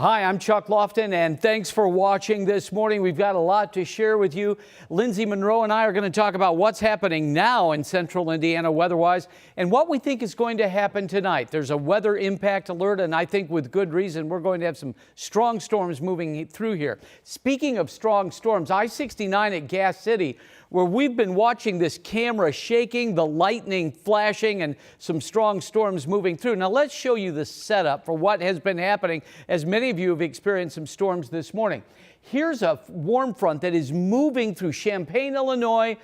Hi, I'm Chuck Lofton, and thanks for watching this morning. We've got a lot to share with you. Lindsey Monroe and I are going to talk about what's happening now in central Indiana weather-wise and what we think is going to happen tonight. There's a weather impact alert, and I think with good reason we're going to have some strong storms moving through here. Speaking of strong storms, I-69 at Gas City, where we've been watching this camera shaking, the lightning flashing, and some strong storms moving through. Now let's show you the setup for what has been happening, as many of you have experienced some storms this morning. Here's a warm front that is moving through Champaign, Illinois,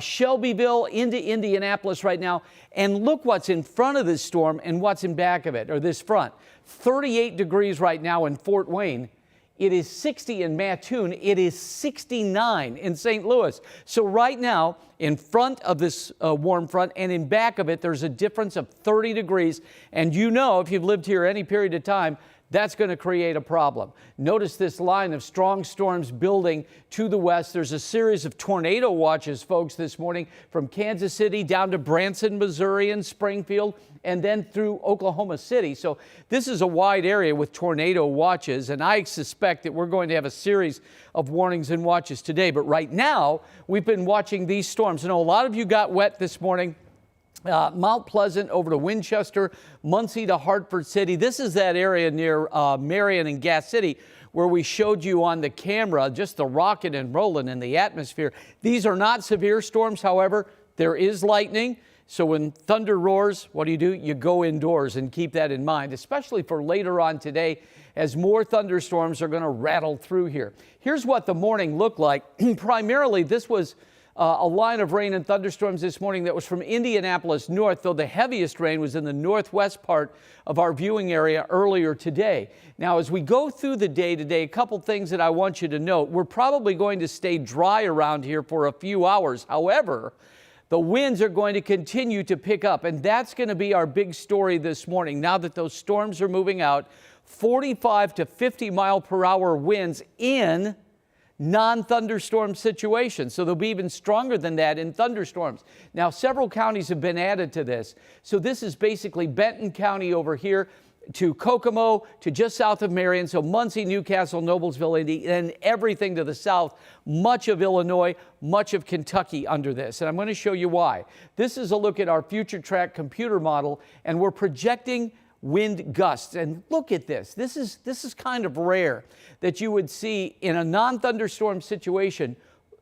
Shelbyville into Indianapolis right now. And look what's in front of this storm and what's in back of it, or this front. 38 degrees right now in Fort Wayne. It is 60 in Mattoon. It is 69 in St. Louis. So right now, in front of this warm front and in back of it, there's a difference of 30 degrees. And you know, if you've lived here any period of time, that's going to create a problem. Notice this line of strong storms building to the west. There's a series of tornado watches, folks, this morning from Kansas City down to Branson, Missouri, and Springfield, and then through Oklahoma City. So this is a wide area with tornado watches, and I suspect that we're going to have a series of warnings and watches today. But right now, we've been watching these storms. I know a lot of you got wet this morning. Mount Pleasant over to Winchester, Muncie to Hartford City. This is that area near Marion and Gas City where we showed you on the camera just the rocking and rolling in the atmosphere. These are not severe storms, however. There is lightning. So when thunder roars, what do? You go indoors, and keep that in mind, especially for later on today as more thunderstorms are going to rattle through here. Here's what the morning looked like. Primarily, this was a line of rain and thunderstorms this morning that was from Indianapolis north, though the heaviest rain was in the northwest part of our viewing area earlier today. Now, as we go through the day today, a couple things that I want you to note. We're probably going to stay dry around here for a few hours. However, the winds are going to continue to pick up, and that's going to be our big story this morning. Now that those storms are moving out, 45 to 50 mile per hour winds in non-thunderstorm situations. So they'll be even stronger than that in thunderstorms. Now, several counties have been added to this. So this is basically Benton County over here to Kokomo to just south of Marion. So Muncie, Newcastle, Noblesville, Indy, and everything to the south, much of Illinois, much of Kentucky under this. And I'm going to show you why. This is a look at our future track computer model, and we're projecting wind gusts. And look at this. This is kind of rare that you would see in a non-thunderstorm situation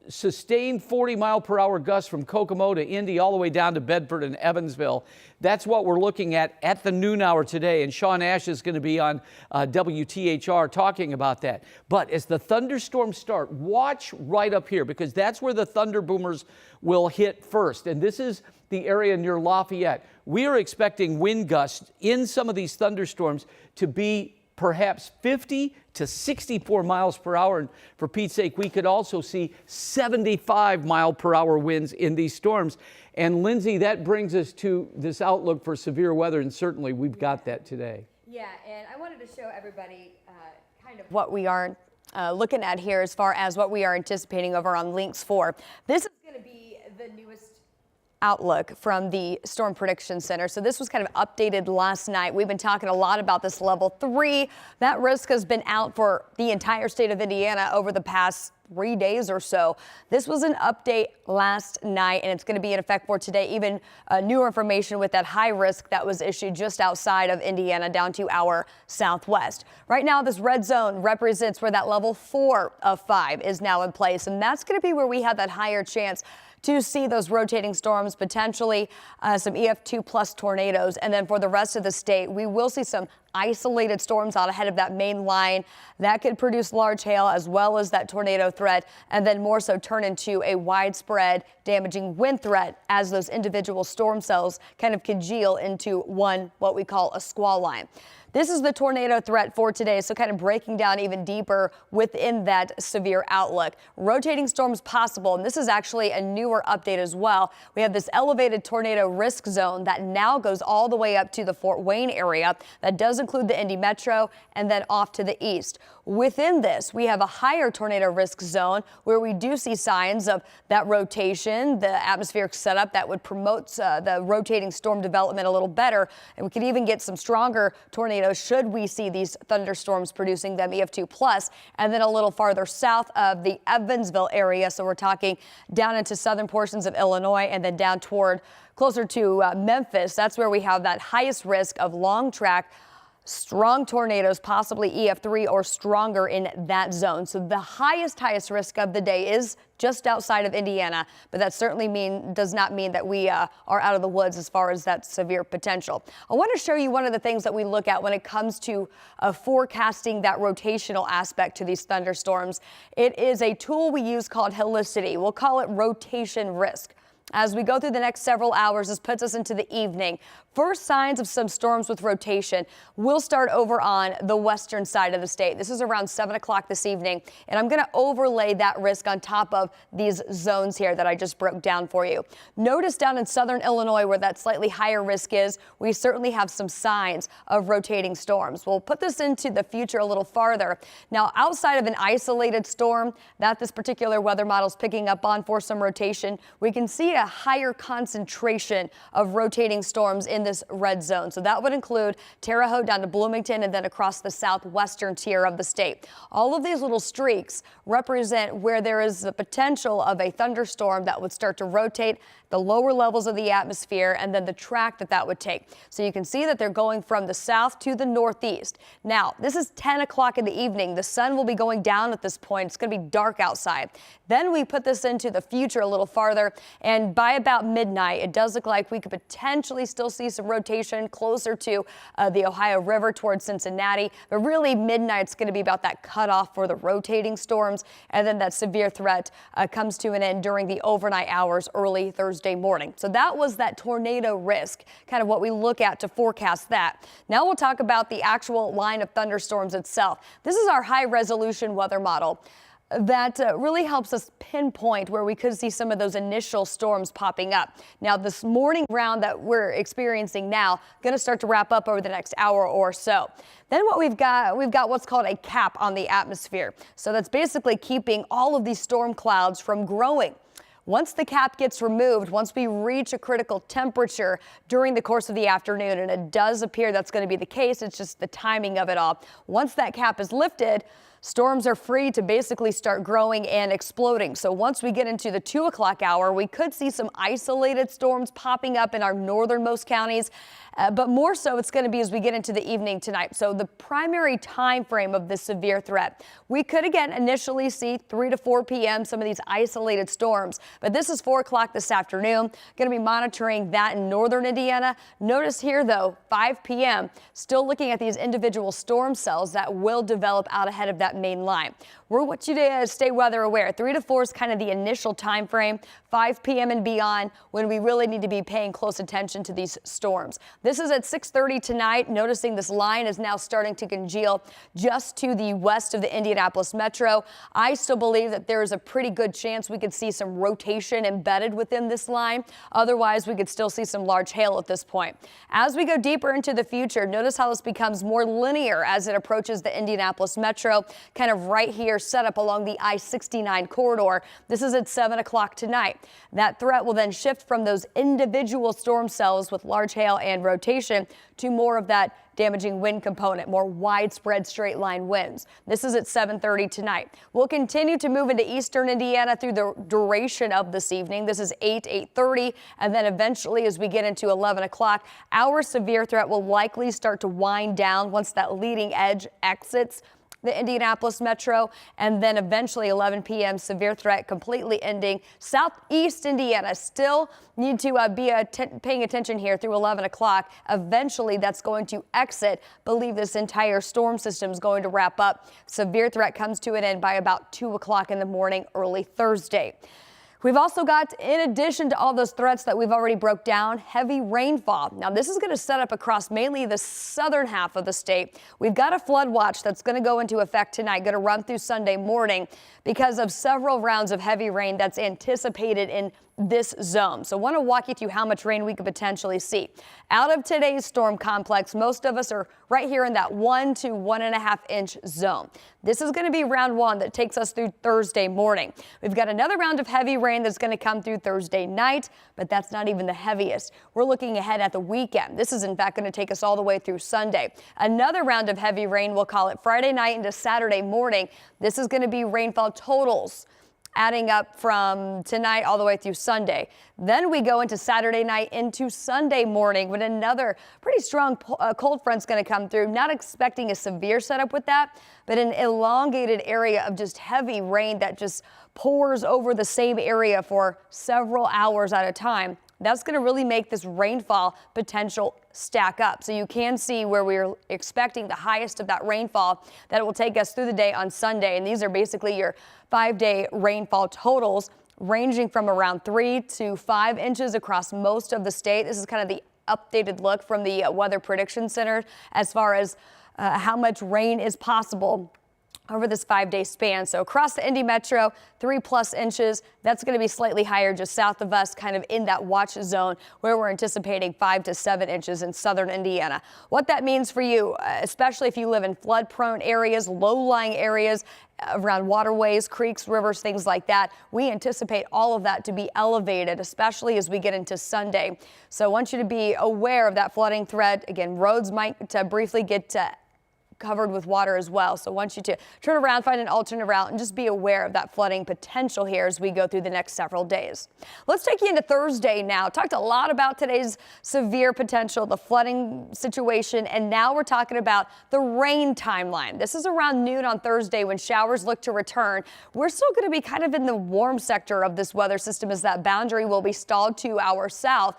sustained 40 mile per hour gusts from Kokomo to Indy all the way down to Bedford and Evansville. That's what we're looking at the noon hour today. And Sean Ash is going to be on WTHR talking about that. But as the thunderstorms start, watch right up here, because that's where the thunder boomers will hit first. And this is the area near Lafayette. We are expecting wind gusts in some of these thunderstorms to be perhaps 50 to 64 miles per hour. And for Pete's sake, we could also see 75 mile per hour winds in these storms. And Lindsey, that brings us to this outlook for severe weather, and certainly we've got that today. Yeah, and I wanted to show everybody kind of what we are looking at here as far as what we are anticipating over on Links 4. This is going to be the newest outlook from the Storm Prediction Center. So this was kind of updated last night. We've been talking a lot about this level 3. That risk has been out for the entire state of Indiana over the past 3 days or so. This was an update last night, and it's going to be in effect for today. Even newer information with that high risk that was issued just outside of Indiana down to our southwest. Right now, this red zone represents where that level 4 of 5 is now in place, and that's going to be where we have that higher chance to see those rotating storms, potentially some EF2 plus tornadoes. And then for the rest of the state, we will see some isolated storms out ahead of that main line that could produce large hail as well as that tornado threat, and then more so turn into a widespread damaging wind threat as those individual storm cells kind of congeal into one, what we call a squall line. This is the tornado threat for today, so kind of breaking down even deeper within that severe outlook. Rotating storms possible, and this is actually a newer update as well. We have this elevated tornado risk zone that now goes all the way up to the Fort Wayne area. That doesn't include the Indy Metro and then off to the east. Within this, we have a higher tornado risk zone where we do see signs of that rotation, the atmospheric setup that would promote the rotating storm development a little better. And we could even get some stronger tornadoes should we see these thunderstorms producing them EF2 plus, and then a little farther south of the Evansville area. So we're talking down into southern portions of Illinois and then down toward closer to Memphis. That's where we have that highest risk of long track strong tornadoes, possibly EF3 or stronger in that zone. So the highest risk of the day is just outside of Indiana, but that certainly does not mean that we are out of the woods as far as that severe potential. I want to show you one of the things that we look at when it comes to forecasting that rotational aspect to these thunderstorms. It is a tool we use called helicity. We'll call it rotation risk. As we go through the next several hours, this puts us into the evening. First signs of some storms with rotation will start over on the western side of the state. This is around 7 o'clock this evening, and I'm going to overlay that risk on top of these zones here that I just broke down for you. Notice down in southern Illinois where that slightly higher risk is, we certainly have some signs of rotating storms. We'll put this into the future a little farther. Now, outside of an isolated storm that this particular weather model is picking up on for some rotation, we can see a higher concentration of rotating storms in this red zone. So that would include Terre Haute down to Bloomington and then across the southwestern tier of the state. All of these little streaks represent where there is the potential of a thunderstorm that would start to rotate the lower levels of the atmosphere and then the track that would take. So you can see that they're going from the south to the northeast. Now, this is 10 o'clock in the evening. The sun will be going down at this point. It's going to be dark outside. Then we put this into the future a little farther, and by about midnight, it does look like we could potentially still see some rotation closer to the Ohio River towards Cincinnati. But really, midnight's going to be about that cutoff for the rotating storms, and then that severe threat comes to an end during the overnight hours early Thursday morning. So that was that tornado risk, kind of what we look at to forecast that. Now we'll talk about the actual line of thunderstorms itself. This is our high resolution weather model that really helps us pinpoint where we could see some of those initial storms popping up. Now, this morning round that we're experiencing now going to start to wrap up over the next hour or so. Then what we've got what's called a cap on the atmosphere. So that's basically keeping all of these storm clouds from growing. Once the cap gets removed, once we reach a critical temperature during the course of the afternoon, and it does appear that's going to be the case, it's just the timing of it all. Once that cap is lifted, storms are free to basically start growing and exploding. So once we get into the 2 o'clock hour, we could see some isolated storms popping up in our northernmost counties. But more so it's going to be as we get into the evening tonight. So the primary time frame of this severe threat, we could again initially see 3 to 4 p.m. some of these isolated storms. But this is 4 o'clock this afternoon. Going to be monitoring that in northern Indiana. Notice here, though, 5 p.m. still looking at these individual storm cells that will develop out ahead of that main line. We want you to stay weather aware. 3 to 4 is kind of the initial time frame. 5 p.m. and beyond when we really need to be paying close attention to these storms. This is at 6:30 tonight. Noticing this line is now starting to congeal just to the west of the Indianapolis metro. I still believe that there is a pretty good chance we could see some rotation embedded within this line. Otherwise, we could still see some large hail at this point. As we go deeper into the future, notice how this becomes more linear as it approaches the Indianapolis metro, kind of right here set up along the I-69 corridor. This is at 7 o'clock tonight. That threat will then shift from those individual storm cells with large hail and rotation to more of that damaging wind component, more widespread straight line winds. This is at 7:30 tonight. We'll continue to move into eastern Indiana through the duration of this evening. This is 8:30, and then eventually as we get into 11 o'clock, our severe threat will likely start to wind down once that leading edge exits the Indianapolis metro, and then eventually 11 p.m. severe threat completely ending. Southeast Indiana still need to be paying attention here through 11 o'clock. Eventually that's going to exit. Believe this entire storm system is going to wrap up. Severe threat comes to an end by about 2 o'clock in the morning early Thursday. We've also got, in addition to all those threats that we've already broke down, heavy rainfall. Now, this is going to set up across mainly the southern half of the state. We've got a flood watch that's going to go into effect tonight, going to run through Sunday morning because of several rounds of heavy rain that's anticipated in this zone. So I want to walk you through how much rain we could potentially see. Out of today's storm complex, most of us are right here in that 1 to 1.5 inch zone. This is going to be round one that takes us through Thursday morning. We've got another round of heavy rain that's going to come through Thursday night, but that's not even the heaviest. We're looking ahead at the weekend. This is in fact going to take us all the way through Sunday. Another round of heavy rain, we'll call it Friday night into Saturday morning. This is going to be rainfall totals adding up from tonight all the way through Sunday. Then we go into Saturday night into Sunday morning when another pretty strong cold front's going to come through. Not expecting a severe setup with that, but an elongated area of just heavy rain that just pours over the same area for several hours at a time. That's going to really make this rainfall potential stack up. So you can see where we're expecting the highest of that rainfall that it will take us through the day on Sunday. And these are basically your 5-day rainfall totals ranging from around 3 to 5 inches across most of the state. This is kind of the updated look from the Weather Prediction Center as far as how much rain is possible over this 5-day span. So across the Indy Metro, 3+ inches. That's going to be slightly higher just south of us, kind of in that watch zone where we're anticipating 5 to 7 inches in southern Indiana. What that means for you, especially if you live in flood prone areas, low-lying areas around waterways, creeks, rivers, things like that. We anticipate all of that to be elevated, especially as we get into Sunday. So I want you to be aware of that flooding threat. Again, roads might briefly get covered with water as well. So I want you to turn around, find an alternate route, and just be aware of that flooding potential here as we go through the next several days. Let's take you into Thursday now. Talked a lot about today's severe potential, the flooding situation, and now we're talking about the rain timeline. This is around noon on Thursday when showers look to return. We're still going to be kind of in the warm sector of this weather system as that boundary will be stalled to our south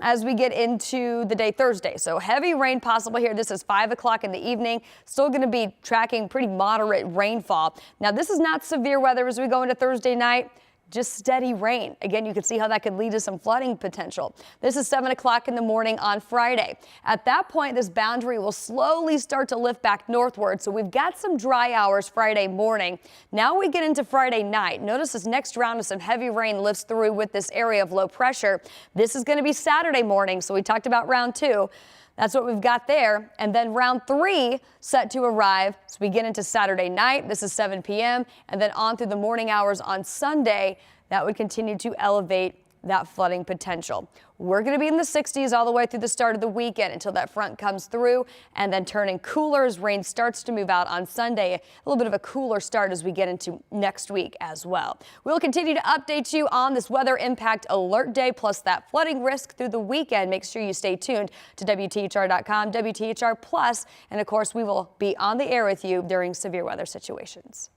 as we get into the day Thursday. So heavy rain possible here. This is 5 o'clock in the evening. Still going to be tracking pretty moderate rainfall. Now, this is not severe weather as we go into Thursday night. Just steady rain. Again, you can see how that could lead to some flooding potential. This is 7 o'clock in the morning on Friday. At that point, this boundary will slowly start to lift back northward. So we've got some dry hours Friday morning. Now we get into Friday night. Notice this next round of some heavy rain lifts through with this area of low pressure. This is going to be Saturday morning. So we talked about round 2. That's what we've got there. And then round 3 set to arrive. So we get into Saturday night. This is 7 p.m. and then on through the morning hours on Sunday. That would continue to elevate that flooding potential. We're going to be in the 60s all the way through the start of the weekend until that front comes through and then turning cooler as rain starts to move out on Sunday. A little bit of a cooler start as we get into next week as well. We'll continue to update you on this weather impact alert day plus that flooding risk through the weekend. Make sure you stay tuned to WTHR.com, WTHR Plus, and of course we will be on the air with you during severe weather situations.